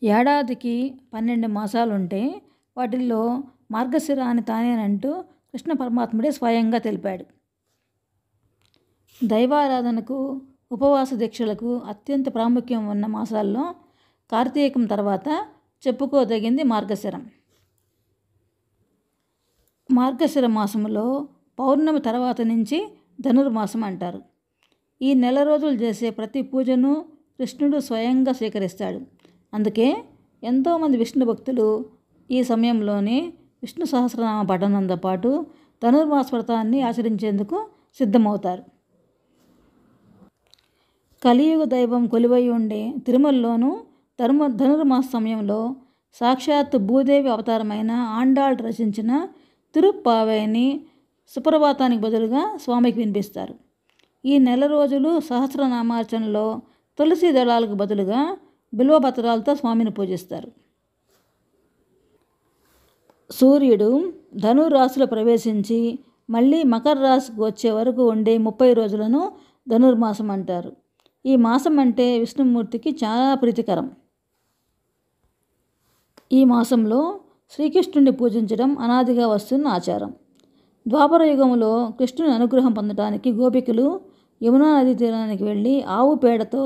ఏడాదికి 12 మాసాలుంటే వాటిల్లో మార్గశిర అని తానేనంటూ కృష్ణ పరమాత్ముడే స్వయంగా తెలిపాడు. దైవారాధనకు, ఉపవాస దీక్షలకు అత్యంత ప్రాముఖ్యం ఉన్న మాసాల్లో కార్తీకం తర్వాత చెప్పుకోదగింది మార్గశిరం. మార్గశిర మాసంలో పౌర్ణమి తర్వాత నుంచి ధనుర్మాసం అంటారు. ఈ నెల రోజులు చేసే ప్రతి పూజను కృష్ణుడు స్వయంగా స్వీకరిస్తాడు. అందుకే ఎంతోమంది విష్ణు భక్తులు ఈ సమయంలోనే విష్ణు సహస్రనామ పఠనంతో పాటు ధనుర్మాస వ్రతాన్ని ఆచరించేందుకు సిద్ధమవుతారు. కలియుగ దైవం కొలువై ఉండే తిరుమలలోనూ ధనుర్మాస సమయంలో సాక్షాత్ భూదేవి అవతారమైన ఆండాళ్ రచించిన తిరుప్పావైని సుప్రభాతానికి బదులుగా స్వామికి వినిపిస్తారు. ఈ నెల రోజులు సహస్రనామార్చనలో తులసి దళాలకు బదులుగా బిల్వపత్రాలతో స్వామిని పూజిస్తారు. సూర్యుడు ధనురాశిలో ప్రవేశించి మళ్ళీ మకర రాశికి వచ్చే వరకు ఉండే 30 రోజులను ధనుర్మాసం అంటారు. ఈ మాసం అంటే విష్ణుమూర్తికి చాలా ప్రీతికరం. ఈ మాసంలో శ్రీకృష్ణుడిని పూజించడం అనాదిగా వస్తున్న ఆచారం. ద్వాపర యుగంలో కృష్ణుని అనుగ్రహం పొందడానికి గోపికలు యమునా నదీ తీరానికి వెళ్ళి ఆవు పేడతో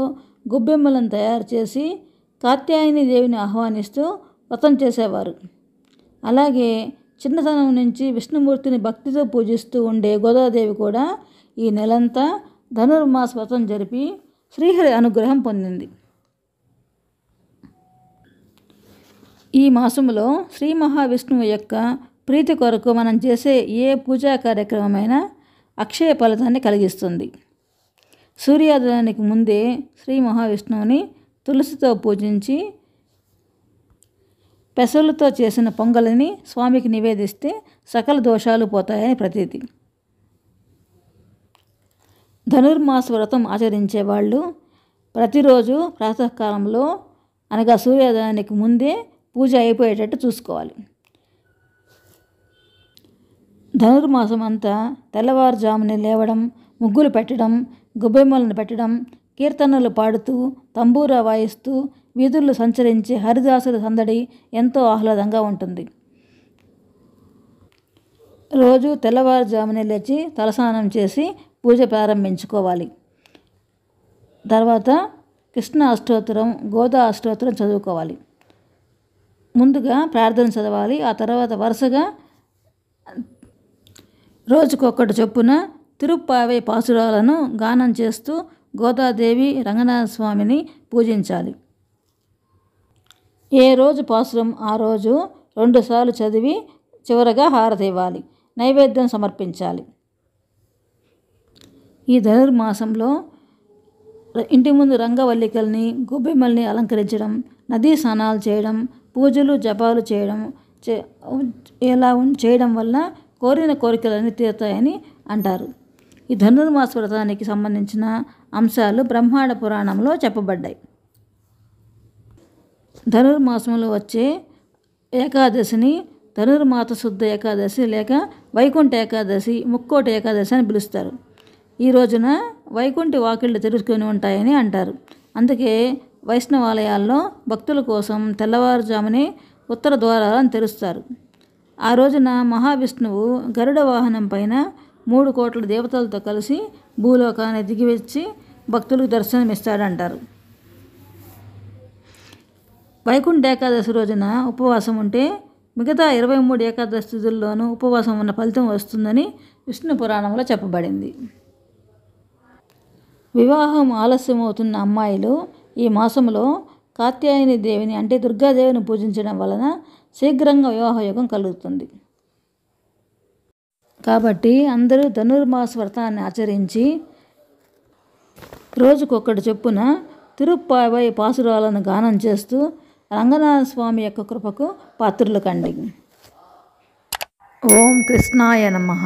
గొబ్బెమ్మలను తయారు చేసి కాత్యాయని దేవిని ఆహ్వానిస్తూ వ్రతం చేసేవారు. అలాగే చిన్నతనం నుంచి విష్ణుమూర్తిని భక్తితో పూజిస్తూ ఉండే గోదాదేవి కూడా ఈ నెలంతా ధనుర్మాస వ్రతం జరిపి శ్రీహరి అనుగ్రహం పొందింది. ఈ మాసంలో శ్రీ మహావిష్ణువు యొక్క ప్రీతి కొరకు మనం చేసే ఏ పూజా కార్యక్రమమైనా అక్షయ ఫలితాన్ని కలిగిస్తుంది. సూర్యోదయానికి ముందే శ్రీ మహావిష్ణువుని తులసితో పూజించి పెసలతో చేసిన పొంగలిని స్వామికి నివేదిస్తే సకల దోషాలు పోతాయని ప్రతీతి. ధనుర్మాస వ్రతం ఆచరించే వాళ్ళు ప్రతిరోజు ప్రాతకాలంలో అనగా సూర్యోదయానికి ముందే పూజ అయిపోయేటట్టు చూసుకోవాలి. ధనుర్మాసం అంతా తెల్లవారుజామునే లేవడం, ముగ్గులు పెట్టడం, గొబ్బెమ్మలను పెట్టడం, కీర్తనలు పాడుతూ తంబూరా వాయిస్తూ వీధుల్లో సంచరించే హరిదాసుల సందడి ఎంతో ఆహ్లాదంగా ఉంటుంది. రోజు తెల్లవారుజామునే లేచి తలస్నానం చేసి పూజ ప్రారంభించుకోవాలి. తర్వాత కృష్ణ అష్టోత్తరం, గోదా అష్టోత్తరం చదువుకోవాలి. ముందుగా ప్రార్థన చదవాలి. ఆ తర్వాత వరుసగా రోజుకొక్కటి చొప్పున తిరుప్పావై పాసురాలను గానం చేస్తూ గోదాదేవి, రంగనాథ స్వామిని పూజించాలి. ఏ రోజు పాసురం ఆ రోజు 2 సార్లు చదివి చివరగా హారతి ఇవ్వాలి. నైవేద్యం సమర్పించాలి. ఈ ధనుర్మాసంలో ఇంటి ముందు రంగవల్లికల్ని, గొబ్బెమ్మల్ని అలంకరించడం, నదీ స్నానాలు చేయడం, పూజలు జపాలు చేయడం వల్ల కోరిన కోరికలన్నీ తీరుతాయని అంటారు. ఈ ధనుర్మాస వ్రతానికి సంబంధించిన అంశాలు బ్రహ్మాండ పురాణంలో చెప్పబడ్డాయి. ధనుర్మాసంలో వచ్చే ఏకాదశిని ధనుర్మాస శుద్ధ ఏకాదశి లేక వైకుంఠ ఏకాదశి, ముక్కోటి ఏకాదశి అని పిలుస్తారు. ఈ రోజున వైకుంఠి వాకిళ్ళు తెరుచుకొని ఉంటాయని అంటారు. అందుకే వైష్ణవాలయాల్లో భక్తుల కోసం తెల్లవారుజామునే ఉత్తర ద్వారాలను తెరుస్తారు. ఆ రోజున మహావిష్ణువు గరుడ వాహనం పైన 3 కోట్ల దేవతలతో కలిసి భూలోకాన్ని దిగివచ్చి భక్తులకు దర్శనమిస్తాడంటారు. వైకుంఠ ఏకాదశి రోజున ఉపవాసం ఉంటే మిగతా 23 ఏకాదశి తిథుల్లోనూ ఉపవాసం ఉన్న ఫలితం వస్తుందని విష్ణు పురాణంలో చెప్పబడింది. వివాహం ఆలస్యమవుతున్న అమ్మాయిలు ఈ మాసంలో కాత్యాయని దేవిని అంటే దుర్గాదేవిని పూజించడం వలన శీఘ్రంగా వివాహయోగం కలుగుతుంది. కాబట్టి అందరూ ధనుర్మాస వ్రతాన్ని ఆచరించి రోజుకొక్కటి చొప్పున తిరుప్పావై పాసురాలను గానం చేస్తూ రంగనాథ స్వామి యొక్క కృపకు పాత్రులు కండి. ఓం కృష్ణాయ నమః.